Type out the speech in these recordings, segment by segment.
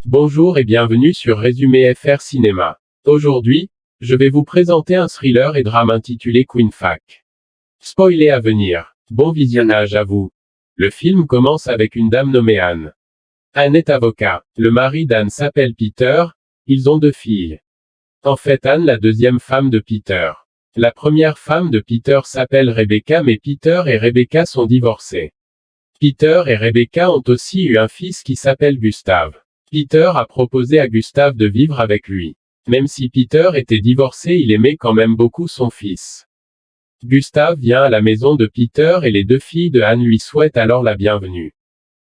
Bonjour et bienvenue sur Résumé FR Cinéma. Aujourd'hui, je vais vous présenter un thriller et drame intitulé Queen Fac. Spoilé à venir. Bon visionnage à vous. Le film commence avec une dame nommée Anne. Anne est avocat. Le mari d'Anne s'appelle Peter. Ils ont 2 filles. En fait, Anne la deuxième femme de Peter. La première femme de Peter s'appelle Rebecca, mais Peter et Rebecca sont divorcés. Peter et Rebecca ont aussi eu un fils qui s'appelle Gustave. Peter a proposé à Gustave de vivre avec lui. Même si Peter était divorcé, il aimait quand même beaucoup son fils. Gustave vient à la maison de Peter et les 2 filles de Anne lui souhaitent alors la bienvenue.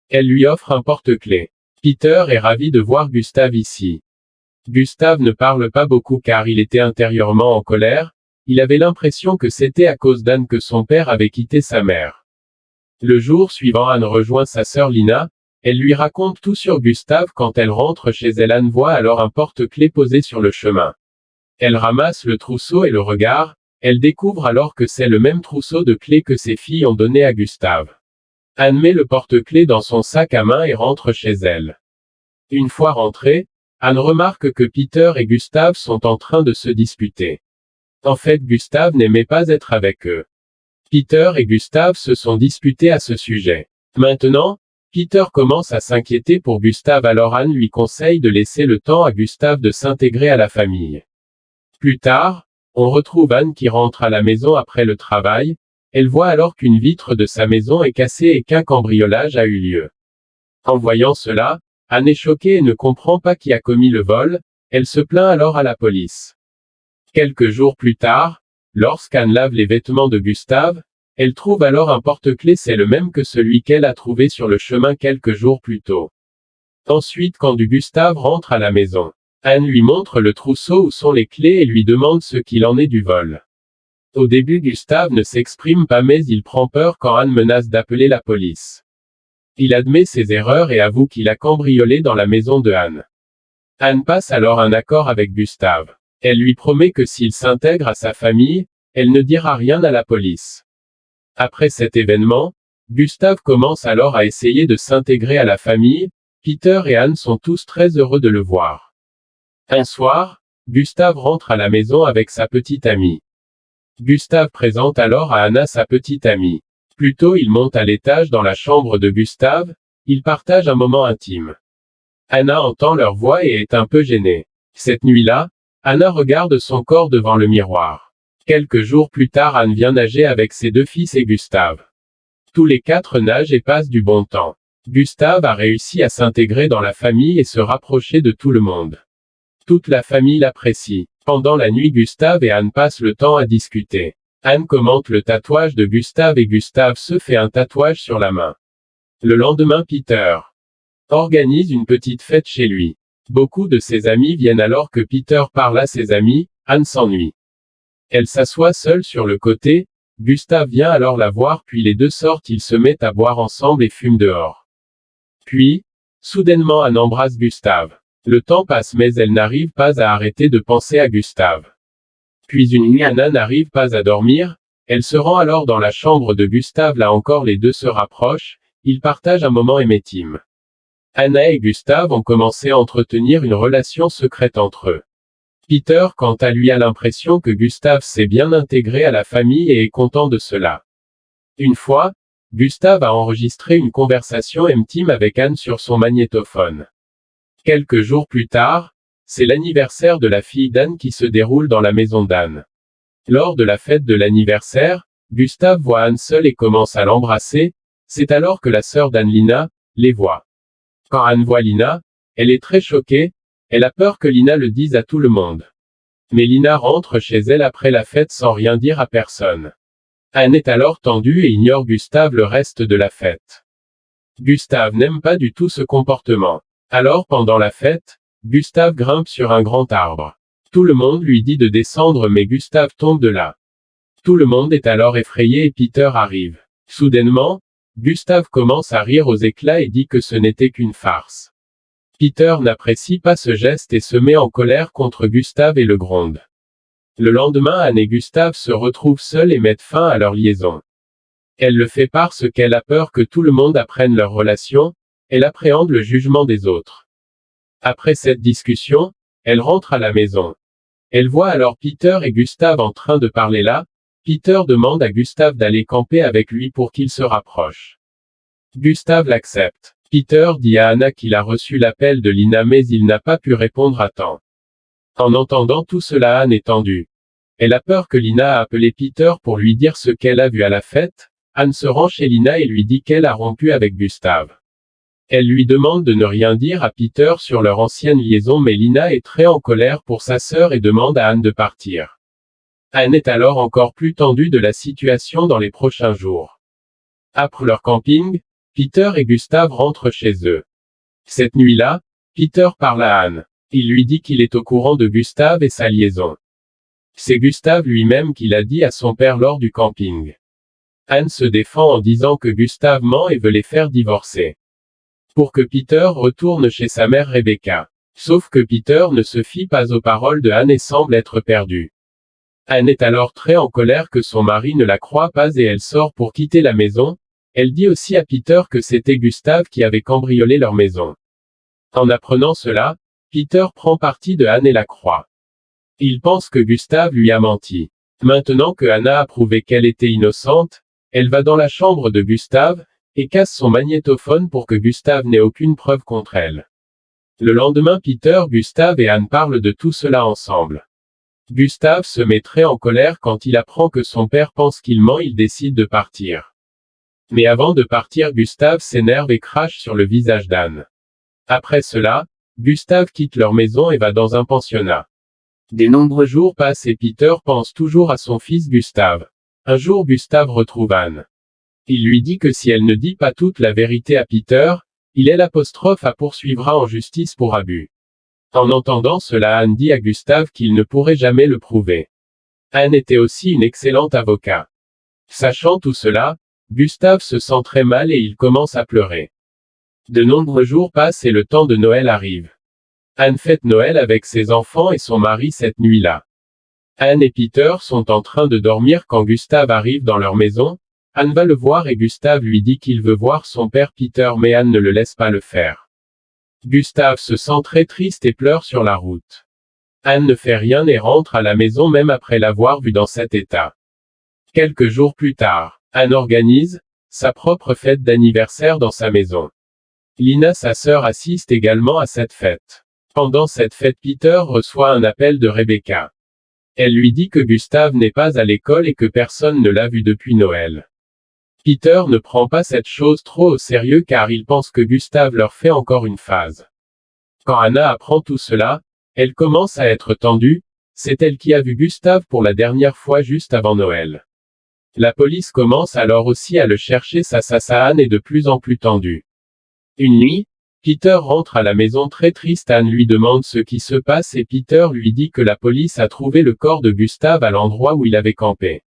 Elle lui offre un porte-clés. Peter est ravi de voir Gustave ici. Gustave ne parle pas beaucoup car il était intérieurement en colère. Il avait l'impression que c'était à cause d'Anne que son père avait quitté sa mère. Le jour suivant, Anne rejoint sa sœur Lina. Elle lui raconte tout sur Gustave. Quand elle rentre chez elle, Anne voit alors un porte-clés posé sur le chemin. Elle ramasse le trousseau et le regarde. Elle découvre alors que c'est le même trousseau de clés que ses filles ont donné à Gustave. Anne met le porte-clés dans son sac à main et rentre chez elle. Une fois rentrée, Anne remarque que Peter et Gustave sont en train de se disputer. En fait, Gustave n'aimait pas être avec eux. Peter et Gustave se sont disputés à ce sujet. Maintenant, Peter commence à s'inquiéter pour Gustave, alors Anne lui conseille de laisser le temps à Gustave de s'intégrer à la famille. Plus tard, on retrouve Anne qui rentre à la maison après le travail. Elle voit alors qu'une vitre de sa maison est cassée et qu'un cambriolage a eu lieu. En voyant cela, Anne est choquée et ne comprend pas qui a commis le vol. Elle se plaint alors à la police. Quelques jours plus tard, lorsqu'Anne lave les vêtements de Gustave, elle trouve alors un porte-clés, c'est le même que celui qu'elle a trouvé sur le chemin quelques jours plus tôt. Ensuite, quand Gustave rentre à la maison, Anne lui montre le trousseau où sont les clés et lui demande ce qu'il en est du vol. Au début, Gustave ne s'exprime pas, mais il prend peur quand Anne menace d'appeler la police. Il admet ses erreurs et avoue qu'il a cambriolé dans la maison de Anne. Anne passe alors un accord avec Gustave. Elle lui promet que s'il s'intègre à sa famille, elle ne dira rien à la police. Après cet événement, Gustave commence alors à essayer de s'intégrer à la famille. Peter et Anne sont tous très heureux de le voir. Un soir, Gustave rentre à la maison avec sa petite amie. Gustave présente alors à Anna sa petite amie. Plus tôt, il monte à l'étage dans la chambre de Gustave. Ils partagent un moment intime. Anna entend leur voix et est un peu gênée. Cette nuit-là, Anna regarde son corps devant le miroir. Quelques jours plus tard, Anne vient nager avec ses 2 fils et Gustave. Tous les 4 nagent et passent du bon temps. Gustave a réussi à s'intégrer dans la famille et se rapprocher de tout le monde. Toute la famille l'apprécie. Pendant la nuit, Gustave et Anne passent le temps à discuter. Anne commente le tatouage de Gustave et Gustave se fait un tatouage sur la main. Le lendemain, Peter organise une petite fête chez lui. Beaucoup de ses amis viennent alors que Peter parle à ses amis. Anne s'ennuie. Elle s'assoit seule sur le côté. Gustave vient alors la voir, puis les 2 sortent, ils se mettent à boire ensemble et fument dehors. Puis, soudainement, Anne embrasse Gustave. Le temps passe mais elle n'arrive pas à arrêter de penser à Gustave. Puis une nuit, Anna n'arrive pas à dormir. Elle se rend alors dans la chambre de Gustave, là encore les 2 se rapprochent. Ils partagent un moment intime. Anna et Gustave ont commencé à entretenir une relation secrète entre eux. Peter, quant à lui, a l'impression que Gustave s'est bien intégré à la famille et est content de cela. Une fois, Gustave a enregistré une conversation intime avec Anne sur son magnétophone. Quelques jours plus tard, c'est l'anniversaire de la fille d'Anne qui se déroule dans la maison d'Anne. Lors de la fête de l'anniversaire, Gustave voit Anne seule et commence à l'embrasser. C'est alors que la sœur d'Anne, Lina, les voit. Quand Anne voit Lina, elle est très choquée. Elle a peur que Lina le dise à tout le monde. Mais Lina rentre chez elle après la fête sans rien dire à personne. Anne est alors tendue et ignore Gustave le reste de la fête. Gustave n'aime pas du tout ce comportement. Alors pendant la fête, Gustave grimpe sur un grand arbre. Tout le monde lui dit de descendre mais Gustave tombe de là. Tout le monde est alors effrayé et Peter arrive. Soudainement, Gustave commence à rire aux éclats et dit que ce n'était qu'une farce. Peter n'apprécie pas ce geste et se met en colère contre Gustave et le gronde. Le lendemain, Anne et Gustave se retrouvent seuls et mettent fin à leur liaison. Elle le fait parce qu'elle a peur que tout le monde apprenne leur relation. Elle appréhende le jugement des autres. Après cette discussion, elle rentre à la maison. Elle voit alors Peter et Gustave en train de parler là. Peter demande à Gustave d'aller camper avec lui pour qu'il se rapproche. Gustave l'accepte. Peter dit à Anna qu'il a reçu l'appel de Lina mais il n'a pas pu répondre à temps. En entendant tout cela, Anne est tendue. Elle a peur que Lina a appelé Peter pour lui dire ce qu'elle a vu à la fête. Anne se rend chez Lina et lui dit qu'elle a rompu avec Gustave. Elle lui demande de ne rien dire à Peter sur leur ancienne liaison mais Lina est très en colère pour sa sœur et demande à Anne de partir. Anne est alors encore plus tendue de la situation dans les prochains jours. Après leur camping, Peter et Gustave rentrent chez eux. Cette nuit-là, Peter parle à Anne. Il lui dit qu'il est au courant de Gustave et sa liaison. C'est Gustave lui-même qui l'a dit à son père lors du camping. Anne se défend en disant que Gustave ment et veut les faire divorcer. Pour que Peter retourne chez sa mère Rebecca. Sauf que Peter ne se fie pas aux paroles de Anne et semble être perdu. Anne est alors très en colère que son mari ne la croit pas et elle sort pour quitter la maison. Elle dit aussi à Peter que c'était Gustave qui avait cambriolé leur maison. En apprenant cela, Peter prend parti de Anne et la croit. Il pense que Gustave lui a menti. Maintenant que Anna a prouvé qu'elle était innocente, elle va dans la chambre de Gustave, et casse son magnétophone pour que Gustave n'ait aucune preuve contre elle. Le lendemain Peter, Gustave et Anne parlent de tout cela ensemble. Gustave se met très en colère quand il apprend que son père pense qu'il ment, il décide de partir. Mais avant de partir, Gustave s'énerve et crache sur le visage d'Anne. Après cela, Gustave quitte leur maison et va dans un pensionnat. De nombreux jours passent et Peter pense toujours à son fils Gustave. Un jour Gustave retrouve Anne. Il lui dit que si elle ne dit pas toute la vérité à Peter, il à poursuivra en justice pour abus. En entendant cela, Anne dit à Gustave qu'il ne pourrait jamais le prouver. Anne était aussi une excellente avocate. Sachant tout cela, Gustave se sent très mal et il commence à pleurer. De nombreux jours passent et le temps de Noël arrive. Anne fête Noël avec ses enfants et son mari cette nuit-là. Anne et Peter sont en train de dormir quand Gustave arrive dans leur maison. Anne va le voir et Gustave lui dit qu'il veut voir son père Peter mais Anne ne le laisse pas le faire. Gustave se sent très triste et pleure sur la route. Anne ne fait rien et rentre à la maison même après l'avoir vu dans cet état. Quelques jours plus tard, Anne organise sa propre fête d'anniversaire dans sa maison. Lina, sa sœur, assiste également à cette fête. Pendant cette fête, Peter reçoit un appel de Rebecca. Elle lui dit que Gustave n'est pas à l'école et que personne ne l'a vu depuis Noël. Peter ne prend pas cette chose trop au sérieux car il pense que Gustave leur fait encore une phase. Quand Anna apprend tout cela, elle commence à être tendue, c'est elle qui a vu Gustave pour la dernière fois juste avant Noël. La police commence alors aussi à le chercher, Anne est de plus en plus tendue. Une nuit, Peter rentre à la maison très triste, Anne lui demande ce qui se passe et Peter lui dit que la police a trouvé le corps de Gustave à l'endroit où il avait campé.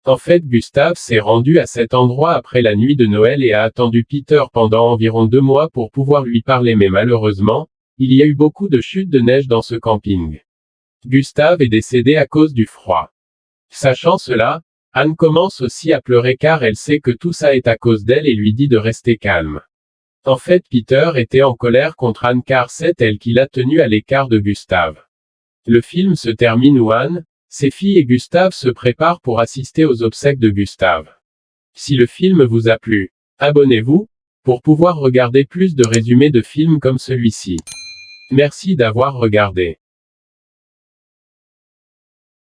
En fait, Gustave s'est rendu à cet endroit après la nuit de Noël et a attendu Peter pendant environ 2 mois pour pouvoir lui parler mais malheureusement, il y a eu beaucoup de chutes de neige dans ce camping. Gustave est décédé à cause du froid. Sachant cela, Anne commence aussi à pleurer car elle sait que tout ça est à cause d'elle et lui dit de rester calme. En fait, Peter était en colère contre Anne car c'est elle qui l'a tenu à l'écart de Gustave. Le film se termine où Anne, ses filles et Gustave se préparent pour assister aux obsèques de Gustave. Si le film vous a plu, abonnez-vous, pour pouvoir regarder plus de résumés de films comme celui-ci. Merci d'avoir regardé.